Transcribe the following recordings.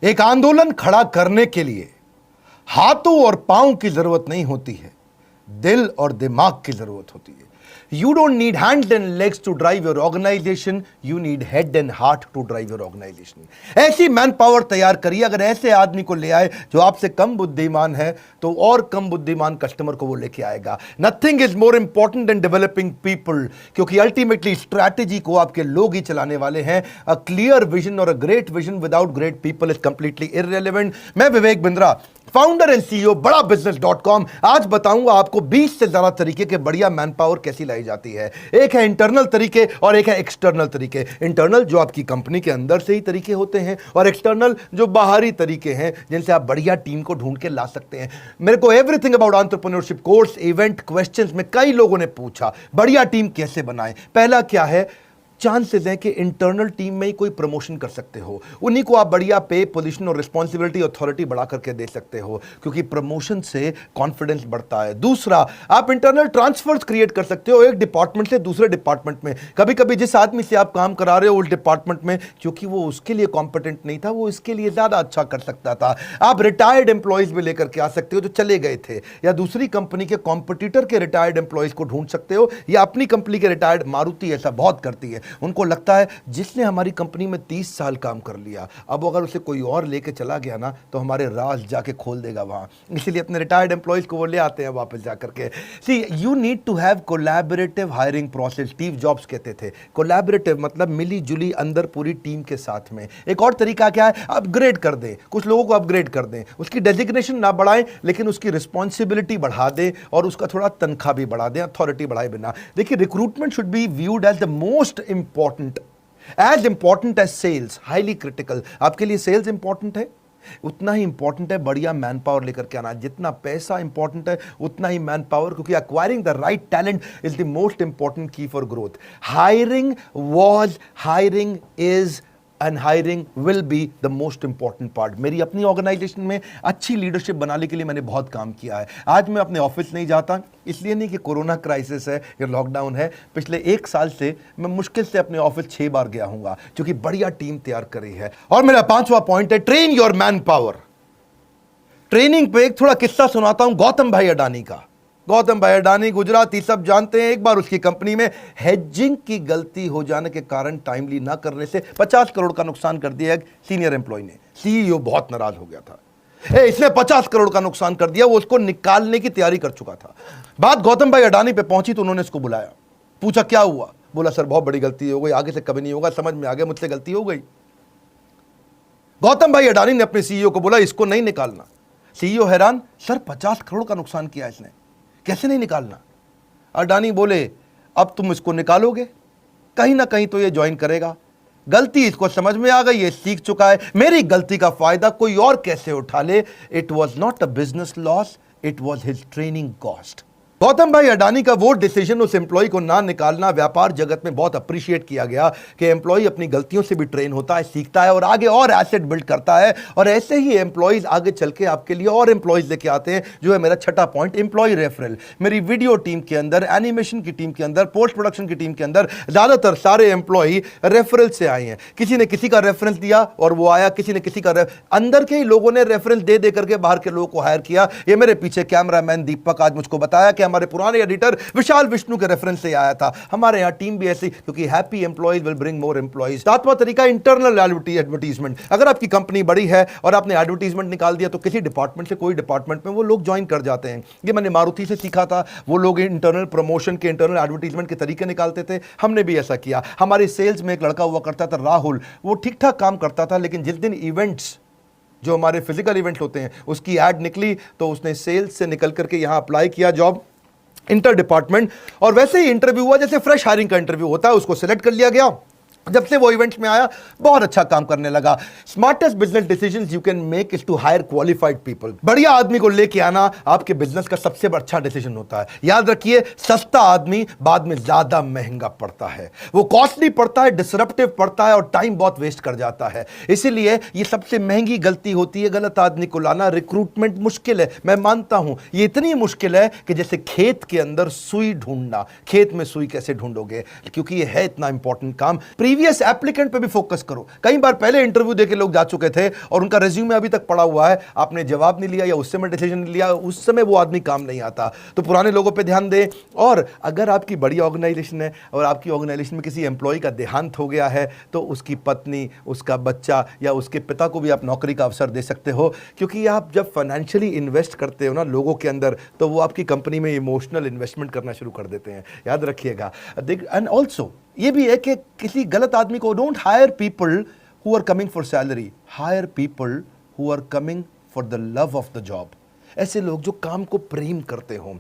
एक आंदोलन खड़ा करने के लिए हाथों और पांव की जरूरत नहीं होती है, दिल और दिमाग की जरूरत होती है। You don't need hands and legs to drive your organization, you need head and heart to drive your organization. ऐसी मैन पावर तैयार करिए। अगर ऐसे आदमी को ले आए जो आपसे कम बुद्धिमान है, तो और कम बुद्धिमान कस्टमर को वो लेके आएगा। Nothing is more important than developing people, क्योंकि अल्टीमेटली स्ट्रैटेजी को आपके लोग ही चलाने वाले हैं। अ क्लियर विजन और a great vision without great people is completely irrelevant. मैं Vivek Bindra, founder and CEO बड़ा बिजनेस.com, आज बताऊंगा आपको 20 से ज्यादा तरीके के बढ़िया मैन पावर कैसी लाई जाती है। एक है इंटरनल तरीके और एक है एक्सटर्नल तरीके। इंटरनल जो आपकी कंपनी के अंदर से ही तरीके होते हैं, और एक्सटर्नल जो बाहरी तरीके हैं जिनसे आप बढ़िया टीम को ढूंढ के ला सकते हैं। मेरे को everything about entrepreneurship course, event, questions में कई लोगों ने पूछा बढ़िया टीम कैसे बनाएं। पहला क्या है, चांसेस है कि इंटरनल टीम में ही कोई प्रमोशन कर सकते हो, उन्हीं को आप बढ़िया पे, पोजीशन और रिस्पॉन्सिबिलिटी, अथॉरिटी बढ़ा करके दे सकते हो, क्योंकि प्रमोशन से कॉन्फिडेंस बढ़ता है। दूसरा, आप इंटरनल ट्रांसफर्स क्रिएट कर सकते हो एक डिपार्टमेंट से दूसरे डिपार्टमेंट में। कभी कभी जिस आदमी से आप काम करा रहे हो उस डिपार्टमेंट में, क्योंकि वो उसके लिए कॉम्पिटेंट नहीं था, वो इसके लिए ज्यादा अच्छा कर सकता था। आप रिटायर्ड एम्प्लॉयज भी लेकर के आ सकते हो जो चले गए थे, या दूसरी कंपनी के कॉम्पिटिटर के रिटायर्ड एम्प्लॉयज को ढूंढ सकते हो, या अपनी कंपनी के रिटायर्ड। मारुति ऐसा बहुत करती है, उनको लगता है जिसने हमारी कंपनी में 30 साल काम कर लिया, अब अगर उसे कोई और लेके चला गया ना तो हमारे राज जाके खोल देगा वहां, इसलिए अपने रिटायर्ड एम्प्लॉयज को वो ले आते हैं वापस जाकर के। See, you need to have collaborative hiring process. Steve Jobs कहते थे कोलैबोरेटिव मतलब मिली जुली अंदर पूरी टीम के साथ में। एक और तरीका क्या है, अपग्रेड कर दें, कुछ लोगों को अपग्रेड कर दें, उसकी डेजिग्नेशन ना बढ़ाएं लेकिन उसकी रिस्पॉन्सिबिलिटी बढ़ा दें और उसका थोड़ा तनख्वाह भी बढ़ा दें, अथॉरिटी बढ़ाए बिना। देखिए, recruitment should be viewed as the most important, as important as sales, highly critical। आपके लिए सेल्स इंपॉर्टेंट है, उतना ही इंपॉर्टेंट है बढ़िया मैन पावर लेकर के आना। जितना पैसा इंपॉर्टेंट है उतना ही मैन पावर, क्योंकि acquiring the right talent is the most important key for growth. Hiring was, hiring is and hiring will be the most important part. मेरी अपनी ऑर्गेनाइजेशन में अच्छी लीडरशिप बनाने के लिए मैंने बहुत काम किया है। आज मैं अपने ऑफिस नहीं जाता, इसलिए नहीं कि कोरोना क्राइसिस है या लॉकडाउन है। पिछले 1 साल से मैं मुश्किल से अपने ऑफिस 6 बार गया हूंगा, क्योंकि बढ़िया टीम तैयार करी है। और मेरा 5वां पॉइंट है, train your man power. Training पे एक थोड़ा किस्सा सुनाता हूं गौतम भाई अडानी का। गौतम भाई अडानी गुजराती सब जानते हैं। एक बार उसकी कंपनी में हेजिंग की गलती हो जाने के कारण टाइमली ना करने से 50 करोड़ का नुकसान कर दिया एक सीनियर एम्प्लॉय ने। सीईओ बहुत नाराज हो गया था, इसने 50 करोड़ का नुकसान कर दिया। वो उसको निकालने की तैयारी कर चुका था। बात गौतम भाई अडानी पे पहुंची तो उन्होंने इसको बुलाया, पूछा क्या हुआ। बोला सर बहुत बड़ी गलती हो गई, आगे से कभी नहीं होगा, समझ में आ गया मुझसे गलती हो गई। गौतम भाई अडानी ने अपने सीईओ को बोला इसको नहीं निकालना। सीईओ हैरान, सर 50 करोड़ का नुकसान किया इसने, कैसे नहीं निकालना। अडानी बोले अब तुम इसको निकालोगे, कहीं ना कहीं तो ये ज्वाइन करेगा। गलती इसको समझ में आ गई, ये सीख चुका है, मेरी गलती का फायदा कोई और कैसे उठा ले। It was not a business loss, it was his training cost. Gautam भाई अडानी का वो डिसीजन, उस एम्प्लॉय को ना निकालना, व्यापार जगत में बहुत अप्रिशिएट किया गया कि एम्प्लॉय अपनी गलतियों से भी ट्रेन होता है, सीखता है और आगे और एसेट बिल्ड करता है। और ऐसे ही एम्प्लॉयज आगे चल के आपके लिए और एम्प्लॉयज लेके आते हैं, जो है मेरा 6ठा पॉइंट, एम्प्लॉय रेफरल। मेरी वीडियो टीम के अंदर, एनिमेशन की टीम के अंदर, पोस्ट प्रोडक्शन की टीम के अंदर ज्यादातर सारे एम्प्लॉय रेफरल से आए हैं। किसी ने किसी का रेफरेंस दिया और वो आया, किसी ने किसी का अंदर के ही लोगों ने रेफरेंस दे दे करके बाहर के लोगों को हायर किया। ये मेरे पीछे कैमरामैन दीपक आज मुझको बताया कि हमारे पुराने एडिटर विशाल विष्णु के रेफरेंस से आया था। हमारे यहां टीम भी ऐसी, क्योंकि happy employees will bring more employees. 7वां तरीका, इंटरनल एडवर्टीजमेंट। अगर आपकी कंपनी बड़ी है और आपने एडवर्टीजमेंट निकाल दिया तो किसी डिपार्टमेंट से कोई डिपार्टमेंट में वो लोग ज्वाइन कर जाते हैं। ये मैंने मारुति से सीखा था। वो लोग इंटरनल प्रमोशन के, इंटरनल एडवर्टीजमेंट के तरीके निकालते थे, हमने भी ऐसा किया। हमारे सेल्स में एक लड़का हुआ करता था राहुल, वो ठीक ठाक काम करता था, लेकिन जिस दिन इवेंट्स, जो हमारे फिजिकल इवेंट्स होते हैं, उसकी एड निकली तो उसने सेल्स से निकल करके यहां अप्लाई किया जॉब इंटर डिपार्टमेंट, और वैसे ही इंटरव्यू हुआ जैसे फ्रेश हायरिंग का इंटरव्यू होता है, उसको सिलेक्ट कर लिया गया। जब से वो इवेंट्स में आया बहुत अच्छा काम करने लगा। Smartest business decisions you can make is to hire qualified people. बढ़िया आदमी को लेके आना आपके बिजनेस का सबसे अच्छा डिसीजन होता है। याद रखिए, सस्ता आदमी बाद में ज्यादा महंगा पड़ता है, वो कॉस्टली पड़ता है, डिसरप्टिव पड़ता है और टाइम बहुत वेस्ट कर जाता है। इसीलिए ये सबसे महंगी गलती होती है, गलत आदमी को लाना। रिक्रूटमेंट मुश्किल है, मैं मानता हूं, ये इतनी मुश्किल है कि जैसे खेत के अंदर सुई ढूंढना। खेत में सुई कैसे ढूंढोगे, क्योंकि ये है इतना इंपॉर्टेंट काम। प्रीवियस एप्लीकेंट पे भी फोकस करो। कई बार पहले इंटरव्यू देके लोग जा चुके थे और उनका रिज्यूमे अभी तक पड़ा हुआ है, आपने जवाब नहीं लिया या उस समय डिसीजन नहीं लिया, उस समय वो आदमी काम नहीं आता। तो पुराने लोगों पे ध्यान दें। और अगर आपकी बड़ी ऑर्गेनाइजेशन है और आपकी ऑर्गेनाइजेशन में किसी एम्प्लॉय का देहांत हो गया है तो उसकी पत्नी, उसका बच्चा या उसके पिता को भी आप नौकरी का अवसर दे सकते हो, क्योंकि आप जब फाइनेंशियली इन्वेस्ट करते हो ना लोगों के अंदर, तो वो आपकी कंपनी में इमोशनल इन्वेस्टमेंट करना शुरू कर देते हैं, याद रखिएगा। एंड ऑल्सो ये भी है कि किसी गलत आदमी को, don't hire people who are coming for salary, hire people who are coming for the love of the job. ऐसे लोग जो काम को प्रेम करते हो।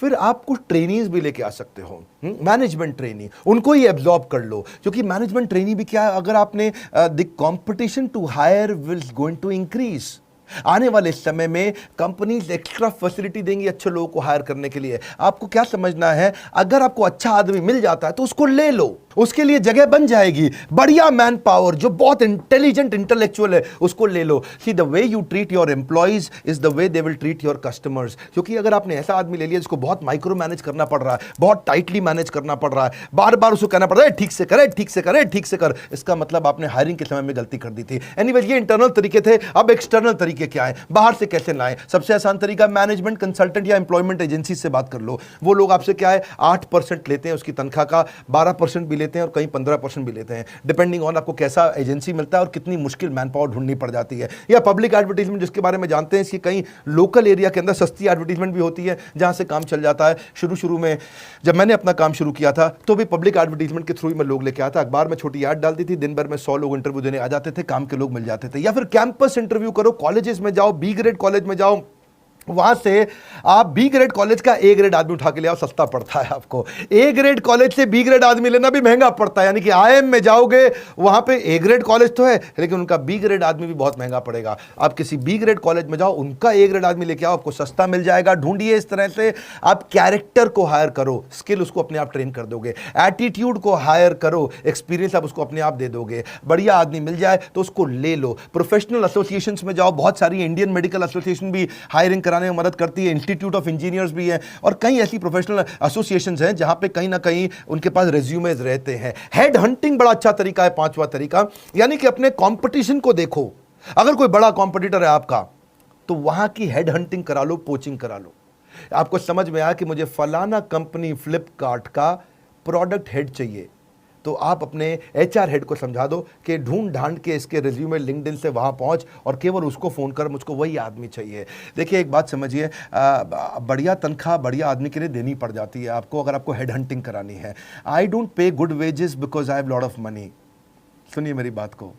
फिर आप कुछ ट्रेनीज भी लेके आ सकते हो, मैनेजमेंट ट्रेनी, उनको ही एब्जॉर्ब कर लो, क्योंकि मैनेजमेंट ट्रेनी भी क्या है, अगर आपने the competition to hire will going to increase. आने वाले समय में कंपनीज एक्स्ट्रा फैसिलिटी देंगी अच्छे लोगों को हायर करने के लिए। आपको क्या समझना है, अगर आपको अच्छा आदमी मिल जाता है तो उसको ले लो, उसके लिए जगह बन जाएगी। बढ़िया मैन पावर जो बहुत इंटेलिजेंट इंटेलेक्चुअल है उसको ले लो। See the way you treat your employees is the way they will treat your customers. क्योंकि अगर आपने ऐसा आदमी ले लिया जिसको बहुत माइक्रो मैनेज करना पड़ रहा है, बहुत टाइटली मैनेज करना पड़ रहा है, बार बार उसको कहना पड़ रहा है ठीक से करे, ठीक से करे, ठीक से कर, इसका मतलब आपने हायरिंग के समय में गलती कर दी थी। एनीवेज ये इंटरनल तरीके थे। अब एक्सटर्नल तरीके क्या है, बाहर से कैसे लाएं? सबसे आसान तरीका मैनेजमेंट कंसल्टेंट या एम्प्लॉयमेंट एजेंसी से बात कर लो। वो लोग आपसे क्या है 8% लेते हैं उसकी तनख्वाह का, 12% भी लेते हैं और कहीं 15% भी लेते हैं, डिपेंडिंग ऑन आपको कैसा एजेंसी मिलता है और कितनी मुश्किल मैन पावर ढूंढनी पड़ जाती है। या पब्लिक एडवर्टीजमेंट जिसके बारे में जानते हैं, इसकी कहीं लोकल एरिया के अंदर सस्ती एडवर्टीजमेंट भी होती है जहां से काम चल जाता है। शुरू में जब मैंने अपना काम शुरू किया था तो भी पब्लिक एडवर्टीजमेंट के थ्रू ही मैं लोग लेके आता, अखबार में छोटी ऐड डालती थी, दिन भर में 100 लोग इंटरव्यू देने आ जाते थे, काम के लोग मिल जाते थे। या फिर कैंपस इंटरव्यू करो, कॉलेजेस में जाओ, बी ग्रेड कॉलेज में जाओ, वहां से आप बी ग्रेड कॉलेज का ए ग्रेड आदमी उठा के ले आओ, सस्ता पड़ता है आपको। ए ग्रेड कॉलेज से बी ग्रेड आदमी लेना भी महंगा पड़ता है, यानी कि आईएम में जाओगे वहां पे ए ग्रेड कॉलेज तो है लेकिन उनका बी ग्रेड आदमी भी बहुत महंगा पड़ेगा। आप किसी बी ग्रेड कॉलेज में जाओ, उनका ए ग्रेड आदमी लेके आओ, आपको सस्ता मिल जाएगा। ढूंढिए इस तरह से आप कैरेक्टर को हायर करो, स्किल उसको अपने आप ट्रेन कर दोगे। एटीट्यूड को हायर करो, एक्सपीरियंस आप उसको अपने आप दे दोगे। बढ़िया आदमी मिल जाए तो उसको ले लो। प्रोफेशनल एसोसिएशन में जाओ, बहुत सारी इंडियन मेडिकल एसोसिएशन भी हायरिंग कराने में मदद करती है, इंस्टीट्यूट ऑफ इंजीनियर्स भी है और कई ऐसी प्रोफेशनल एसोसिएशंस हैं जहां पे कहीं ना कहीं उनके पास रेज्यूमेज रहते हैं। हेड हंटिंग बड़ा अच्छा तरीका है, पांचवा तरीका, यानी कि अपने कंपटीशन को देखो। अगर कोई बड़ा कंपटीटर है आपका तो वहां की हेड हंटिंग करा लो, पोचिंग करा लो। आपको समझ में आया कि मुझे फलाना कंपनी फ्लिपकार्ट का प्रोडक्ट हेड चाहिए, तो आप अपने एचआर हेड को समझा दो कि ढूंढ ढांड के इसके रिज्यूमे लिंक्डइन से वहाँ पहुँच और केवल उसको फ़ोन कर, मुझको वही आदमी चाहिए। देखिए एक बात समझिए, बढ़िया तनख्वाह बढ़िया आदमी के लिए देनी पड़ जाती है आपको अगर आपको हेड हंटिंग करानी है। I don't pay good wages because I have lot of money. सुनिए मेरी बात को,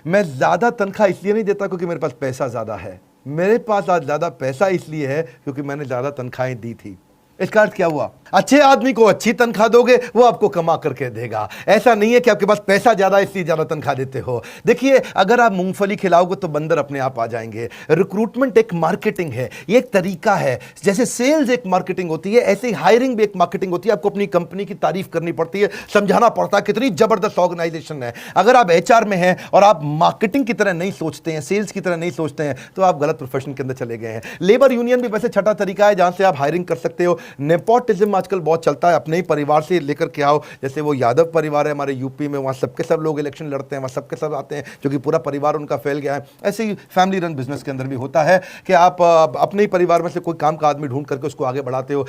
मैं ज़्यादा तनख्वाह इसलिए नहीं देता क्योंकि मेरे पास पैसा ज़्यादा है, मेरे पास आज ज़्यादा पैसा इसलिए है क्योंकि मैंने ज़्यादा तनख्वाहें दी थी। इसका अर्थ क्या हुआ, अच्छे आदमी को अच्छी तनख्वाह दोगे वो आपको कमा करके देगा। ऐसा नहीं है कि आपके पास पैसा ज्यादा इसलिए ज्यादा तनख्वाह देते हो। देखिए अगर आप मूंगफली खिलाओगे तो बंदर अपने आप आ जाएंगे। रिक्रूटमेंट एक मार्केटिंग है, ये एक तरीका है। जैसे सेल्स एक मार्केटिंग होती है, ऐसे ही हायरिंग भी एक मार्केटिंग होती है। आपको अपनी कंपनी की तारीफ करनी पड़ती है, समझाना पड़ता है कितनी जबरदस्त ऑर्गेनाइजेशन है। अगर आप एचआर में हैं और आप मार्केटिंग की तरह नहीं सोचते हैं, सेल्स की तरह नहीं सोचते हैं, तो आप गलत प्रोफेशन के अंदर चले गए हैं। लेबर यूनियन भी वैसे छठा तरीका है जहां से आप हायरिंग कर सकते हो। नेपोटिज्म आजकल बहुत चलता है, अपने ही परिवार से लेकर के आओ। जैसे वो यादव परिवार है हमारे यूपी में, वहाँ सबके सब लोग इलेक्शन लड़ते हैं, वहाँ सबके सब आते हैं क्योंकि पूरा परिवार उनका फैल गया है। ऐसे ही फैमिली रन बिजनेस के अंदर भी होता है कि आप अपने ही परिवार में से कोई काम का आदमी ढूंढ करके उसको आगे बढ़ाते हो।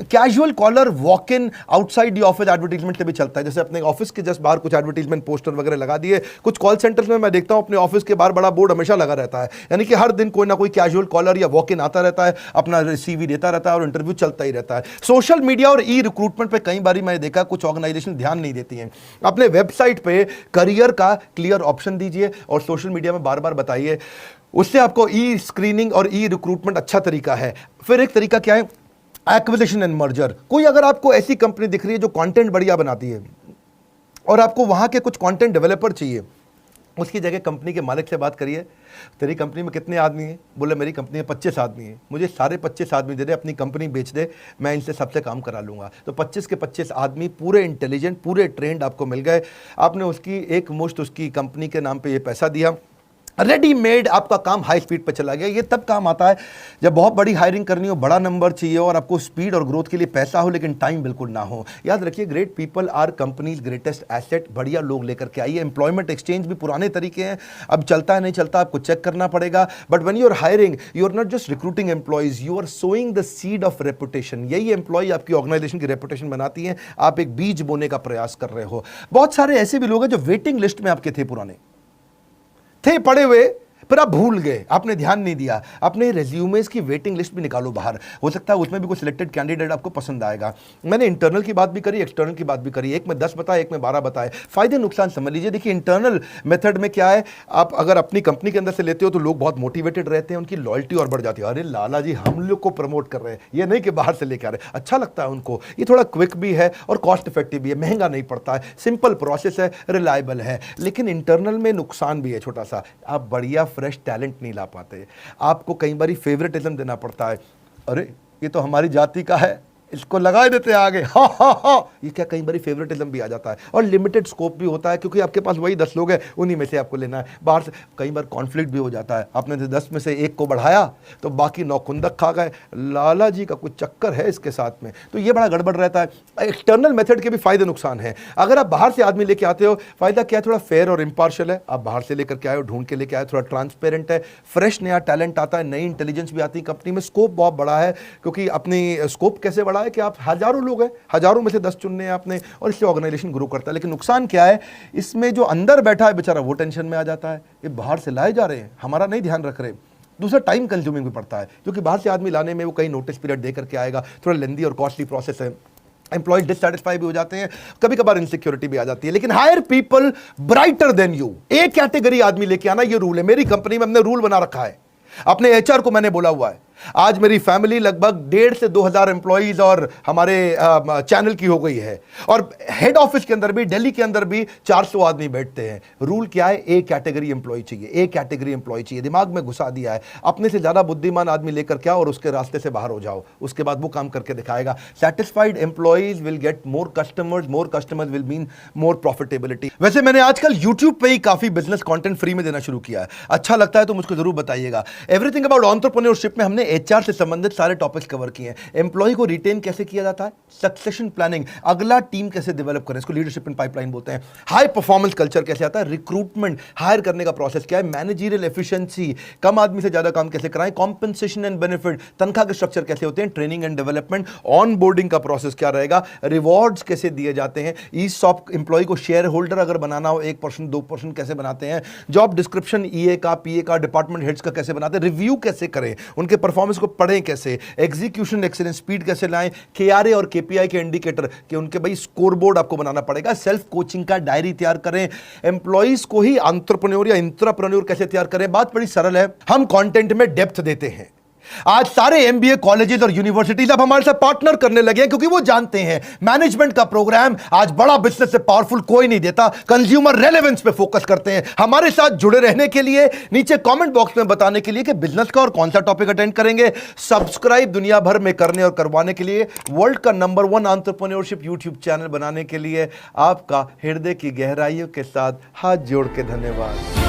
Casual caller walk in outside the office advertisement से भी चलता है। जैसे अपने ऑफिस के जस्ट बाहर कुछ एडवर्टीजमेंट पोस्टर वगैरह लगा दिए। कुछ कॉल सेंटर्स में मैं देखता हूं अपने ऑफिस के बाहर बड़ा बोर्ड हमेशा लगा रहता है, यानी कि हर दिन कोई ना कोई कैजुअल कॉलर या वॉक इन आता रहता है, अपना सीवी देता रहता है और इंटरव्यू चलता ही रहता है। सोशल मीडिया और ई रिक्रूटमेंट पे कई बार मैंने देखा कुछ ऑर्गेनाइजेशन ध्यान नहीं देती हैं। अपने वेबसाइट पे करियर का क्लियर ऑप्शन दीजिए और सोशल मीडिया में बार बार बताइए, उससे आपको ई स्क्रीनिंग और ई रिक्रूटमेंट अच्छा तरीका है। फिर एक तरीका क्या है, एक्विजिशन एंड मर्जर। कोई अगर आपको ऐसी कंपनी दिख रही है जो कंटेंट बढ़िया बनाती है और आपको वहां के कुछ कंटेंट डेवलपर चाहिए, उसकी जगह कंपनी के मालिक से बात करिए, तेरी कंपनी में कितने आदमी हैं? बोले मेरी कंपनी में 25 आदमी हैं, मुझे सारे 25 आदमी दे दे, अपनी कंपनी बेच दे, मैं इनसे सबसे काम करा लूँगा। तो 25 के 25 आदमी पूरे इंटेलिजेंट, पूरे ट्रेंड आपको मिल गए। आपने उसकी एक मुश्त उसकी कंपनी के नाम पे ये पैसा दिया, रेडीमेड आपका काम हाई स्पीड पे चला गया। ये तब काम आता है जब बहुत बड़ी हायरिंग करनी हो, बड़ा नंबर चाहिए और आपको स्पीड और ग्रोथ के लिए पैसा हो लेकिन टाइम बिल्कुल ना हो। याद रखिए, great people are company's greatest asset. बढ़िया लोग लेकर के आइए। एम्प्लॉयमेंट एक्सचेंज भी पुराने तरीके हैं, अब चलता है नहीं चलता आपको चेक करना पड़ेगा। But when you are hiring, you are not just recruiting employees, you are sowing the seed of reputation. यही एम्प्लॉय आपकी ऑर्गेनाइजेशन की रेपुटेशन बनाती है। आप एक बीज बोने का प्रयास कर रहे हो। बहुत सारे ऐसे भी लोग हैं जो वेटिंग लिस्ट में आपके थे, पुराने थे पड़े हुए, पर आप भूल गए, आपने ध्यान नहीं दिया। अपने रेज्यूमेस की वेटिंग लिस्ट भी निकालो बाहर, हो सकता है उसमें भी कोई सिलेक्टेड कैंडिडेट आपको पसंद आएगा। मैंने इंटरनल की बात भी करी, एक्सटर्नल की बात भी करी। एक में 10 बताए, एक में 12 बताए। फायदे नुकसान समझ लीजिए। देखिए, इंटरनल मेथड में क्या है, आप अगर अपनी कंपनी के अंदर से लेते हो तो लोग बहुत मोटिवेटेड रहते हैं, उनकी लॉयल्टी और बढ़ जाती है। अरे लाला जी हम लोग को प्रमोट कर रहे हैं, ये नहीं कि बाहर से लेकर आ रहे। अच्छा लगता है उनको। ये थोड़ा क्विक भी है और कॉस्ट इफेक्टिव भी है, महंगा नहीं पड़ता है, सिंपल प्रोसेस है, रिलायबल है। लेकिन इंटरनल में नुकसान भी है छोटा सा, आप बढ़िया फ्रेश टैलेंट नहीं ला पाते। आपको कई बार फेवरेटिज्म देना पड़ता है। अरे ये तो हमारी जाति का है, इसको लगा देते हैं आगे, हा हा हा। ये क्या, कई बार फेवरेटिज्म भी आ जाता है और लिमिटेड स्कोप भी होता है, क्योंकि आपके पास वही 10 लोग हैं, उन्हीं में से आपको लेना है। बाहर से कई बार कॉन्फ्लिक्ट भी हो जाता है। आपने 10 में से एक को बढ़ाया तो बाकी 9 खुंदक खा गए। लाला जी का कुछ चक्कर है इसके साथ में, तो ये बड़ा गड़बड़ रहता है। एक्सटर्नल मेथड के भी फायदे नुकसान है। अगर आप बाहर से आदमी लेके आते हो, फायदा क्या है, थोड़ा फेयर और इम्पार्शियल है। आप बाहर से लेकर के आए हो, ढूंढ के लेके आए, थोड़ा ट्रांसपेरेंट है, फ्रेश नया टैलेंट आता है, नई इंटेलिजेंस भी आती है कंपनी में। स्कोप बहुत बड़ा है, क्योंकि अपनी स्कोप कैसे बड़ा है कि आप हजारों लोग हैं, हजारों में से 10 चुनने हैं आपने, और इससे ऑर्गेनाइजेशन ग्रो करता है। लेकिन नुकसान क्या है, इसमें जो अंदर बैठा है बेचारा वो टेंशन में आ जाता है, ये बाहर से लाए जा रहे हैं, हमारा नहीं ध्यान रख रहे। दूसरा, टाइम कंज्यूमिंग भी पड़ता है, क्योंकि बाहर से आदमी लाने में वो कई नोटिस पीरियड दे करके आएगा, थोड़ा लेंदी और कॉस्टली प्रोसेस है। एम्प्लॉय डिससैटिस्फाई भी हो जाते हैं, कभी कभार इनसिक्योरिटी भी आ जाती है। लेकिन hire people brighter then you, एक कैटेगरी आदमी लेके आना, ये रूल है मेरी कंपनी में, हमने रूल बना रखा है। अपने एचआर को मैंने बोला हुआ है, आज मेरी फैमिली लगभग 1,500 से 2,000 एम्प्लॉइज और हमारे चैनल की हो गई है, और हेड ऑफिस के अंदर भी, दिल्ली के अंदर भी 400 आदमी बैठते हैं। रूल क्या है, एक कैटेगरी एम्प्लॉय चाहिए, एक कैटेगरी एम्प्लॉय चाहिए। दिमाग में घुसा दिया है। अपने से ज्यादा बुद्धिमान आदमी लेकर क्या, और उसके रास्ते से बाहर हो जाओ, उसके बाद वो काम करके दिखाएगा। Satisfied employees will get more customers will mean more profitability. वैसे मैंने आजकल यूट्यूब पे ही काफी बिजनेस कंटेंट फ्री में देना शुरू किया है, अच्छा लगता है तो मुझको जरूर बताइएगा। एवरीथिंग अबाउट एंटरप्रेन्योरशिप में हमने एचआर से संबंधित सारे टॉपिक्स कवर किए हैं। एम्प्लॉय को रिटेन कैसे किया जाता है, सक्सेशन प्लानिंग, अगला टीम कैसे डेवलप करें, इसको लीडरशिप इन पाइपलाइन बोलते हैं। हाई परफॉर्मेंस कल्चर कैसे आता है, रिक्रूटमेंट, हायर करने का प्रोसेस क्या है, मैनेजरियल एफिशिएंसी, कम आदमी से ज्यादा काम कैसे कराएं, कॉम्पेंसेशन एंड बेनिफिट, तनख्वाह के स्ट्रक्चर कैसे होते हैं, training and development, on boarding का प्रोसेस क्या रहेगा, रिवॉर्ड्स कैसे दिए जाते हैं, ईसॉप एम्प्लॉय को शेयर होल्डर अगर बनाना हो 1% 2% कैसे बनाते हैं, जॉब डिस्क्रिप्शन ईए का, पीए का, डिपार्टमेंट हेड्स का कैसे बनाते हैं, रिव्यू कैसे करें, उनके परफॉर्मेंस को पढ़ें कैसे, एग्जीक्यूशन एक्सीलेंस, स्पीड कैसे लाएं, केआरए और केपीआई के इंडिकेटर कि उनके भाई स्कोर बोर्ड आपको बनाना पड़ेगा, सेल्फ कोचिंग का डायरी तैयार करें, एम्प्लॉइज को ही एंटरप्रेन्योर या इंट्राप्रेन्योर कैसे तैयार करें। बात बड़ी सरल है, हम कंटेंट में डेप्थ देते हैं। आज सारे एमबीए कॉलेजेस और यूनिवर्सिटीज अब हमारे साथ पार्टनर करने लगे हैं, क्योंकि वो जानते हैं मैनेजमेंट का प्रोग्राम आज बड़ा बिजनेस से पावरफुल कोई नहीं देता, कंज्यूमर रेलेवेंस पे फोकस करते हैं। हमारे साथ जुड़े रहने के लिए नीचे कमेंट बॉक्स में बताने के लिए कि बिजनेस का और कौन सा टॉपिक अटेंड करेंगे, सब्सक्राइब दुनिया भर में करने और करवाने के लिए, वर्ल्ड का नंबर 1 एंटरप्रेन्योरशिप यूट्यूब चैनल बनाने के लिए आपका हृदय की गहराइयों के साथ हाथ जोड़ के धन्यवाद।